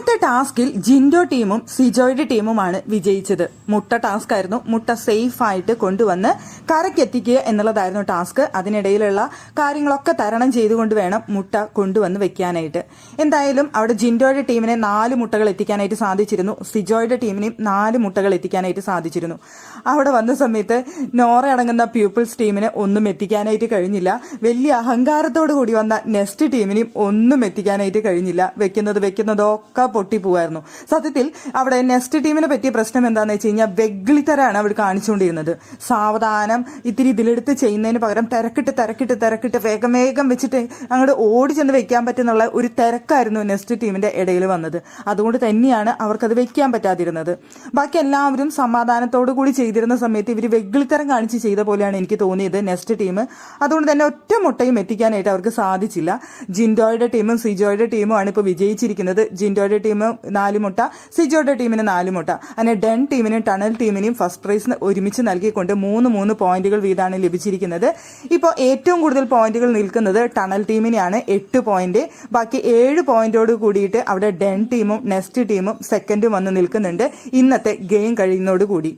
ഇന്നത്തെ ടാസ്കിൽ ജിൻഡോ ടീമും സിജോയുടെ ടീമുമാണ് വിജയിച്ചത്. മുട്ട ടാസ്ക് ആയിരുന്നു. മുട്ട സേഫ് ആയിട്ട് കൊണ്ടുവന്ന് കരക്കെത്തിക്കുക എന്നുള്ളതായിരുന്നു ടാസ്ക്. അതിനിടയിലുള്ള കാര്യങ്ങളൊക്കെ തരണം ചെയ്തുകൊണ്ട് വേണം മുട്ട കൊണ്ടുവന്ന് വെക്കാനായിട്ട്. എന്തായാലും അവിടെ ജിൻഡോയുടെ ടീമിനെ 4 മുട്ടകൾ എത്തിക്കാനായിട്ട് സാധിച്ചിരുന്നു. സിജോയുടെ ടീമിനെയും 4 മുട്ടകൾ എത്തിക്കാനായിട്ട് സാധിച്ചിരുന്നു. അവിടെ വന്ന സമയത്ത് നോറ അടങ്ങുന്ന പീപ്പിൾസ് ടീമിന് ഒന്നും എത്തിക്കാനായിട്ട് കഴിഞ്ഞില്ല. വലിയ അഹങ്കാരത്തോടു കൂടി വന്ന നെക്സ്റ്റ് ടീമിനെയും ഒന്നും എത്തിക്കാനായിട്ട് കഴിഞ്ഞില്ല. വെക്കുന്നതോ ഒക്കെ പൊട്ടിപ്പോവായിരുന്നു. സത്യത്തിൽ അവിടെ നെക്സ്റ്റ് ടീമിനെ പറ്റിയ പ്രശ്നം എന്താണെന്ന് വെച്ച് കഴിഞ്ഞാൽ വെഗ്ലിത്തരാണ് അവർ കാണിച്ചുകൊണ്ടിരുന്നത്. സാവധാനം ഇത്തിരി ഇതിലെടുത്ത് ചെയ്യുന്നതിന് പകരം തിരക്കിട്ട് വേഗം വെച്ചിട്ട് അങ്ങോട്ട് ഓടി ചെന്ന് വെക്കാൻ പറ്റുന്നുള്ള ഒരു തിരക്കായിരുന്നു നെക്സ്റ്റ് ടീമിന്റെ ഇടയിൽ വന്നത്. അതുകൊണ്ട് തന്നെയാണ് അവർക്കത് വെക്കാൻ പറ്റാതിരുന്നത്. ബാക്കി എല്ലാവരും സമാധാനത്തോടു കൂടി ചെയ്തിരുന്ന സമയത്ത് ഇവർ വെഗ്ലിത്തരം കാണിച്ച് ചെയ്ത പോലെയാണ് എനിക്ക് തോന്നിയത് നെക്സ്റ്റ് ടീം. അതുകൊണ്ട് തന്നെ ഒറ്റ മുട്ടയും എത്തിക്കാനായിട്ട് അവർക്ക് സാധിച്ചില്ല. ജിൻഡോയുടെ ടീമും സിജോയുടെ ടീമും ആണ് ഇപ്പോൾ വിജയിച്ചിരിക്കുന്നത്. ജിൻഡോയുടെ ടീം 4 മുട്ട, സിജോയുടെ ടീമിന് 4 മുട്ട. അങ്ങനെ ഡെൻ ടീമിനും ടണൽ ടീമിനും ഫസ്റ്റ് പ്രൈസ് ഒരുമിച്ച് നൽകിക്കൊണ്ട് 3 പോയിന്റുകൾ വീതമാണ് ലഭിച്ചിരിക്കുന്നത്. ഇപ്പോൾ ഏറ്റവും കൂടുതൽ പോയിന്റുകൾ നിൽക്കുന്നത് ടണൽ ടീമിനെയാണ്, 8 പോയിന്റ്. ബാക്കി 7 പോയിന്റോട് കൂടിയിട്ട് അവിടെ ഡെൻ ടീമും നെക്സ്റ്റ് ടീമും സെക്കൻഡും വന്ന് നിൽക്കുന്നുണ്ട് ഇന്നത്തെ ഗെയിം കഴിയുന്നതോടുകൂടി.